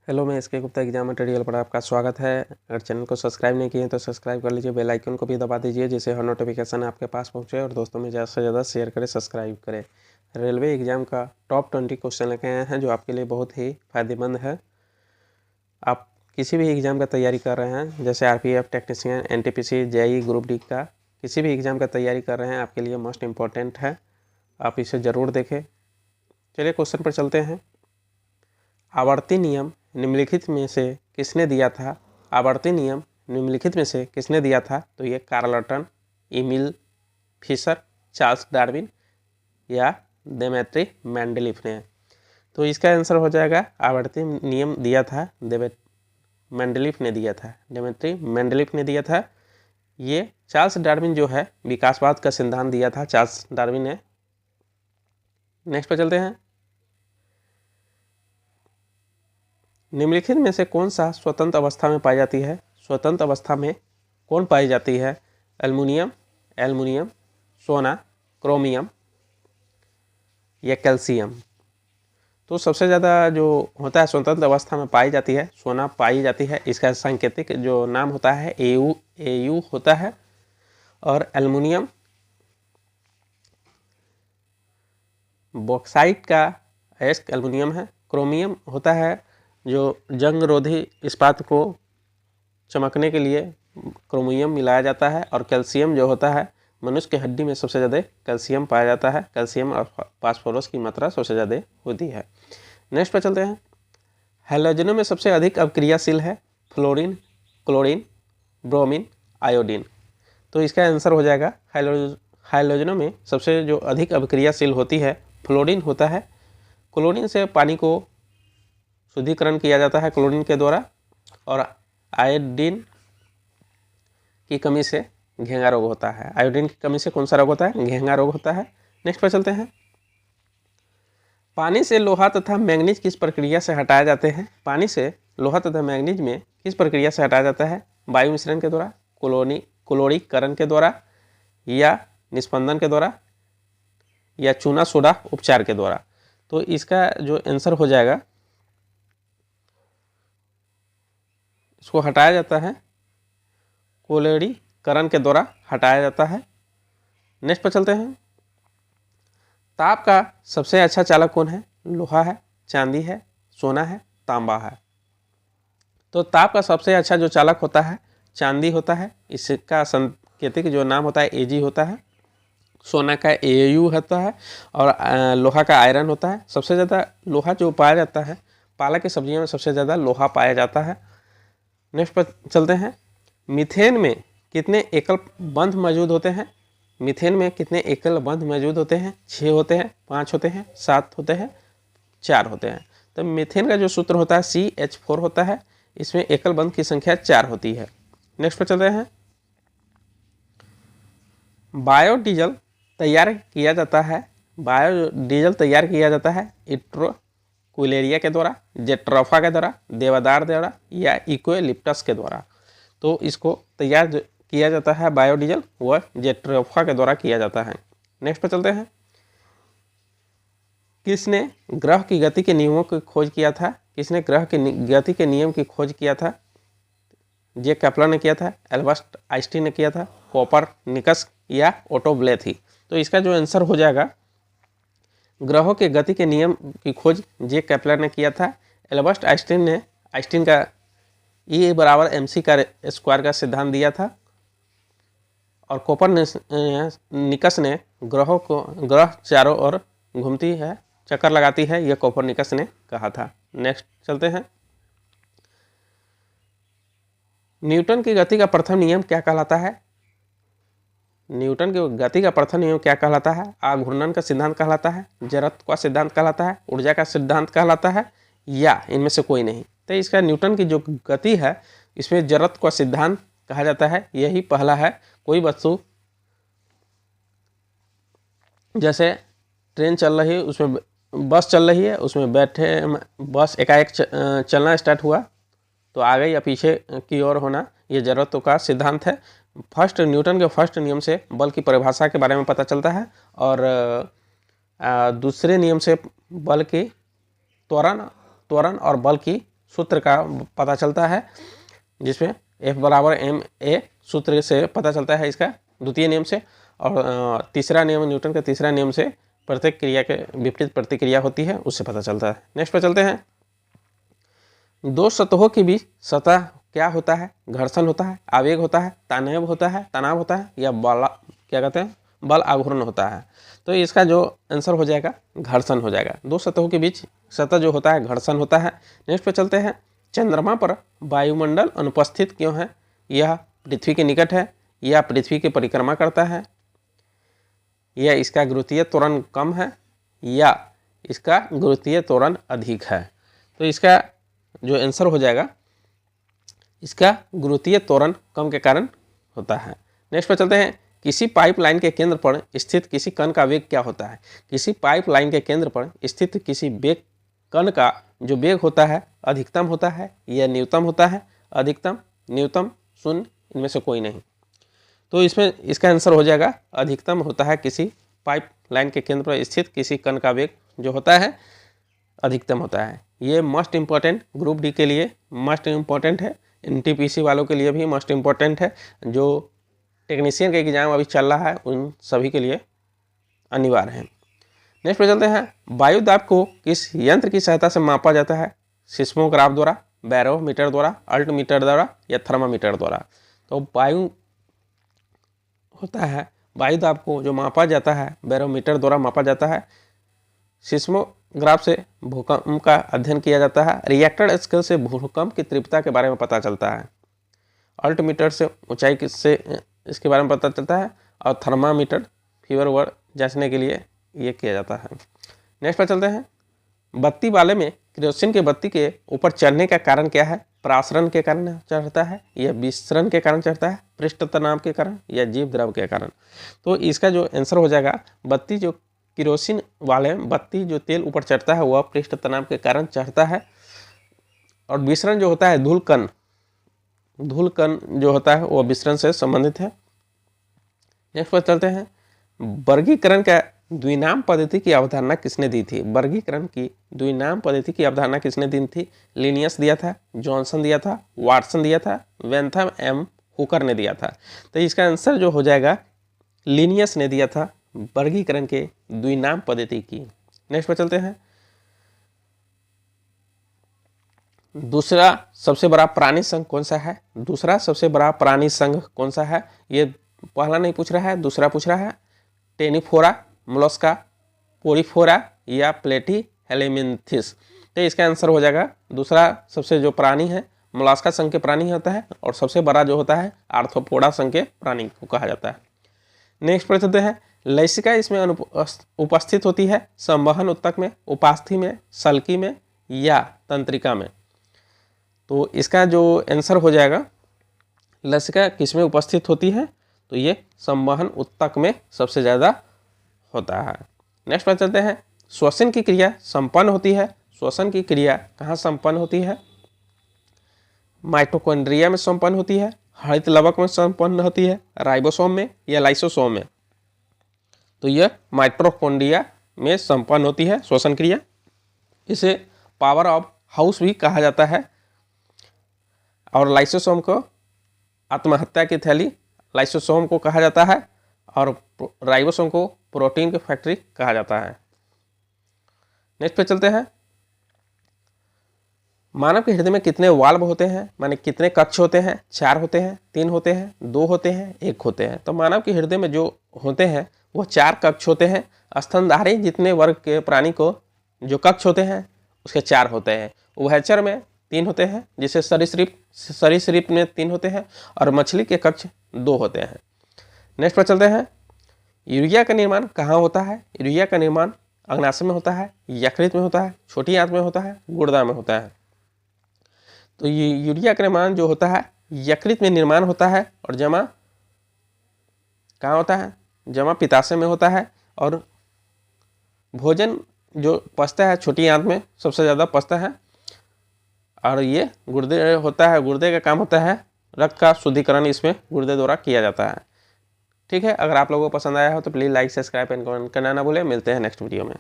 Hello, मैं SK Gupta exam material पर आपका स्वागत है। अगर चैनल को सब्सक्राइब नहीं किए तो सब्सक्राइब कर लीजिए, बेल आइकन को भी दबा दीजिए जिससे हर नोटिफिकेशन आपके पास पहुंचे और दोस्तों में ज़्यादा से ज़्यादा शेयर करें, सब्सक्राइब करें। रेलवे एग्जाम का टॉप 20 क्वेश्चन लेके आए हैं जो आपके लिए बहुत ही फ़ायदेमंद है। आप किसी भी एग्ज़ाम का तैयारी कर रहे हैं, जैसे RPF technician, NTPC, JEE group D का किसी भी एग्ज़ाम का तैयारी कर रहे हैं, आपके लिए मोस्ट इम्पॉर्टेंट है। आप इसे ज़रूर देखें। चलिए क्वेश्चन पर चलते हैं। आवर्ती नियम निम्नलिखित में से किसने दिया था? आवर्ती नियम निम्नलिखित में से किसने दिया था? तो ये Carlton, Emil Fischer, Charles Darwin या डेमेट्री मेंडलीफ ने। तो इसका आंसर हो जाएगा आवर्ती नियम दिया था मेंडलीफ ने दिया था, डेमेट्री मेंडलीफ ने दिया था। ये चार्ल्स डार्विन जो है विकासवाद का सिद्धांत दिया था चार्ल्स डार्विन ने। नेक्स्ट पर चलते हैं। निम्नलिखित में से कौन सा स्वतंत्र अवस्था में पाई जाती है? स्वतंत्र अवस्था में कौन पाई जाती है? एल्युमिनियम, सोना, क्रोमियम या कैल्शियम? तो सबसे ज़्यादा जो होता है स्वतंत्र अवस्था में पाई जाती है, सोना पाई जाती है। इसका सांकेतिक जो नाम होता है एयू होता है। और एल्युमिनियम बॉक्साइट का अयस्क एल्युमिनियम है। क्रोमियम होता है जो जंग रोधी इस्पात को चमकने के लिए क्रोमियम मिलाया जाता है। और कैल्शियम जो होता है, मनुष्य की हड्डी में सबसे ज़्यादा कैल्शियम पाया जाता है। कैल्शियम और फास्फोरस की मात्रा सबसे ज़्यादा होती है। नेक्स्ट पर चलते हैं। हैलोजनों में सबसे अधिक अभिक्रियाशील है फ्लोरीन, क्लोरीन, ब्रोमीन, आयोडीन। तो इसका आंसर हो जाएगा हैलोजनों में सबसे जो अधिक अभिक्रियाशील होती है फ्लोरीन होता है। क्लोरीन से पानी को शुद्धिकरण किया जाता है क्लोरीन के द्वारा। और आयोडीन की कमी से घेंगा रोग होता है। आयोडीन की कमी से कौन सा रोग होता है? घेंगा रोग होता है। नेक्स्ट पर चलते हैं। पानी से लोहा तथा मैंगनीज किस प्रक्रिया से हटाए जाते हैं? पानी से लोहा तथा मैंगनीज में किस प्रक्रिया से हटाया जाता है? वायु मिश्रण के द्वारा, क्लोरीकरण के द्वारा या निस्पंदन के द्वारा या चूना सोडा उपचार के द्वारा? तो इसका जो आंसर हो जाएगा, इसको हटाया जाता है क्लोरीकरण के द्वारा हटाया जाता है। नेक्स्ट पर चलते हैं। ताप का सबसे अच्छा चालक कौन है? लोहा है, चांदी है, सोना है, तांबा है। तो ताप का सबसे अच्छा जो चालक होता है चांदी होता है। इसका सांकेतिक जो नाम होता है एजी होता है। सोना का एयू होता है और लोहा का आयरन होता है। सबसे ज़्यादा लोहा जो पाया जाता है, पालक की सब्जियों में सबसे ज़्यादा लोहा पाया जाता है। नेक्स्ट पर चलते हैं। मीथेन में कितने एकल बंध मौजूद होते हैं? मीथेन में कितने एकल बंध मौजूद होते हैं? 6 होते हैं, 5 होते हैं, 7 होते हैं, 4 होते हैं। तो मीथेन का जो सूत्र होता है CH4 होता है। इसमें एकल बंध की संख्या 4 होती है। नेक्स्ट पर चलते हैं। बायोडीजल तैयार किया जाता है इट्रोक्विलेरिया के द्वारा, जेट्रोफा के द्वारा, देवदार द्वारा या इक्विलिप्टस के द्वारा। तो इसको तैयार किया जाता है बायोडीजल व जेट्रोफा के द्वारा किया जाता है। नेक्स्ट पर चलते हैं। किसने ग्रह की गति के नियमों की खोज किया था? किसने ग्रह की गति के नियम की खोज किया था? जे केपलर ने किया था, एल्बर्ट आइंस्टीन ने किया था, कोपरनिकस या ओटो ब्लेथी? तो इसका जो आंसर हो जाएगा, ग्रहों के गति के नियम की खोज जे केपलर ने किया था। एल्बर्ट आइंस्टीन का E बराबर MC का स्क्वायर का सिद्धांत दिया था। और कोपरनिकस ने ग्रह चारों ओर घूमती है, चक्कर लगाती है, यह कोपरनिकस ने कहा था। नेक्स्ट चलते हैं। न्यूटन की गति का प्रथम नियम क्या कहलाता है? न्यूटन की गति का प्रथम नियम क्या कहलाता है? आघूर्णन का सिद्धांत कहलाता है, जड़त्व का सिद्धांत कहलाता है, ऊर्जा का सिद्धांत कहलाता है या इनमें से कोई नहीं? तो इसका न्यूटन की जो गति है इसमें जड़त्व का सिद्धांत कहा जाता है। यही पहला है। कोई वस्तु, जैसे ट्रेन चल रही है, उसमें बस चल रही है, उसमें बैठे बस एकाएक चलना स्टार्ट हुआ तो आगे या पीछे की ओर होना, ये जड़त्व का सिद्धांत है। न्यूटन के फर्स्ट नियम से बल की परिभाषा के बारे में पता चलता है। और दूसरे नियम से बल की त्वरण और बल की सूत्र का पता चलता है, जिसमें F बराबर ma सूत्र से पता चलता है इसका द्वितीय नियम से, और तीसरा नियम न्यूटन का तीसरा नियम से प्रत्येक क्रिया के विपरीत प्रतिक्रिया होती है, उससे पता चलता है। नेक्स्ट पर चलते हैं। दो सतहों के बीच सतह क्या होता है? घर्षण होता है, आवेग होता है, तनाव होता है या बल, क्या कहते हैं, बल आघूर्ण होता है। तो इसका जो आंसर हो जाएगा घर्षण हो जाएगा। दो सतहों के बीच सतह जो होता है घर्षण होता है। नेक्स्ट पे चलते हैं। चंद्रमा पर वायुमंडल अनुपस्थित क्यों है? यह पृथ्वी के निकट है, या पृथ्वी की परिक्रमा करता है, या इसका गुरुत्वीय त्वरण कम है, या इसका गुरुत्वीय त्वरण अधिक है। तो इसका जो आंसर हो जाएगा इसका गुरुत्वीय त्वरण कम के कारण होता है। नेक्स्ट पर चलते हैं। किसी पाइपलाइन के केंद्र पर स्थित किसी कण का वेग क्या होता है? किसी पाइपलाइन के केंद्र पर स्थित किसी वेग कण का जो वेग होता है अधिकतम होता है या न्यूनतम होता है? अधिकतम, न्यूनतम, शून्य, इनमें से कोई नहीं। तो इसमें इसका आंसर हो जाएगा अधिकतम होता है। किसी पाइपलाइन के केंद्र पर स्थित किसी कण का वेग जो होता है अधिकतम होता है। ये मोस्ट इम्पॉर्टेंट ग्रुप डी के लिए मोस्ट इम्पॉर्टेंट है, NTPC वालों के लिए भी मोस्ट इम्पॉर्टेंट है, जो टेक्नीशियन का एग्जाम अभी चल रहा है उन सभी के लिए अनिवार्य है। नेक्स्ट पे चलते हैं। वायु दाब को किस यंत्र की सहायता से मापा जाता है? सिस्मोग्राफ द्वारा, बैरोमीटर द्वारा, अल्टीमीटर द्वारा या थर्मामीटर द्वारा? तो वायु होता है, वायु दाब को जो मापा जाता है बैरोमीटर द्वारा मापा जाता है। सिस्मोग्राफ से भूकंप का अध्ययन किया जाता है। रिएक्टर स्केल से भूकंप की तीव्रता के बारे में पता चलता है। अल्टीमीटर से ऊंचाई से इसके बारे में पता चलता है, और थर्मामीटर फीवर वर्ड जांचने के लिए ये किया जाता है। नेक्स्ट पर चलते हैं। बत्ती वाले में केरोसिन के बत्ती के ऊपर चढ़ने का कारण क्या है? प्रासरण के कारण चढ़ता है, या विसरण के कारण चढ़ता है, पृष्ठ तनाव के कारण, या जीव द्रव के कारण? तो इसका जो आंसर हो जाएगा बत्ती जो केरोसिन वाले बत्ती जो तेल ऊपर चढ़ता है वह पृष्ठ तनाव के कारण चढ़ता है, और विसरण जो होता है धूल कण जो होता है वह विसरण से संबंधित है। नेक्स्ट पर चलते हैं। वर्गीकरण का द्विनाम पद्धति की अवधारणा किसने दी थी? वर्गीकरण की द्विनाम पद्धति की अवधारणा किसने दी थी? लिनियस दिया था, जॉनसन दिया था, वाटसन दिया था, वेंथम एम हुकर ने दिया था। तो इसका आंसर जो हो जाएगा लिनियस ने दिया था वर्गीकरण के द्विनाम पद्धति की। नेक्स्ट पर चलते हैं। दूसरा सबसे बड़ा प्राणी संघ कौन सा है? दूसरा सबसे बड़ा प्राणी संघ कौन सा है? ये पहला नहीं पूछ रहा है, दूसरा पूछ रहा है। टेनिफोरा, मोलस्का, पोरीफोरा या प्लेटीहेल्मिन्थिस? तो इसका आंसर हो जाएगा दूसरा सबसे जो प्राणी है मोलस्का संघ के प्राणी होता है, और सबसे बड़ा जो होता है आर्थ्रोपोडा संघ के प्राणी को कहा जाता है। नेक्स्ट पर चलते हैं। लसिका इसमें उपस्थित होती है संवहन ऊतक में, उपास्थि में, सल्की में या तंत्रिका में? तो इसका जो आंसर हो जाएगा लसिका किसमें उपस्थित होती है? तो ये संवहन ऊतक में सबसे ज़्यादा होता है। नेक्स्ट पर चलते हैं। श्वसन की क्रिया संपन्न होती है, श्वसन की क्रिया कहाँ संपन्न होती है? माइटोकॉन्ड्रिया में संपन्न होती है, हरित लवक में संपन्न होती है, राइबोसोम में या लाइसोसोम में? तो यह माइटोकॉन्ड्रिया में संपन्न होती है श्वसन क्रिया। इसे पावर ऑफ हाउस भी कहा जाता है, और लाइसोसोम को आत्महत्या की थैली लाइसोसोम को कहा जाता है, और राइबोसोम को प्रोटीन की फैक्ट्री कहा जाता है। नेक्स्ट पे चलते हैं। मानव के हृदय में कितने वाल्व होते हैं, माने कितने कक्ष होते हैं? 4 होते हैं, 3 होते हैं, 2 होते हैं, 1 होते हैं? तो मानव के हृदय में जो होते हैं वो 4 कक्ष होते हैं। स्तनधारी जितने वर्ग के प्राणी को जो कक्ष होते हैं उसके 4 होते हैं। उभयचर में 3 होते हैं, जिसे सरीसृप में 3 होते हैं, और मछली के कक्ष 2 होते हैं। नेक्स्ट पर चलते हैं। यूरिया का निर्माण कहाँ होता है? यूरिया का निर्माण अग्नाशय में होता है, यकृत में होता है, छोटी आंत में होता है, गुर्दा में होता है? तो ये यूरिया का निर्माण जो होता है यकृत में निर्माण होता है, और जमा कहाँ होता है? जमा पित्ताशय में होता है, और भोजन जो पचता है छोटी आंत में सबसे ज़्यादा पचता है, और ये गुर्दे होता है, गुर्दे का काम होता है रक्त का शुद्धिकरण इसमें गुर्दे द्वारा किया जाता है। ठीक है, अगर आप लोगों को पसंद आया हो तो please like, subscribe and comment करना ना भूलें। मिलते हैं नेक्स्ट वीडियो में।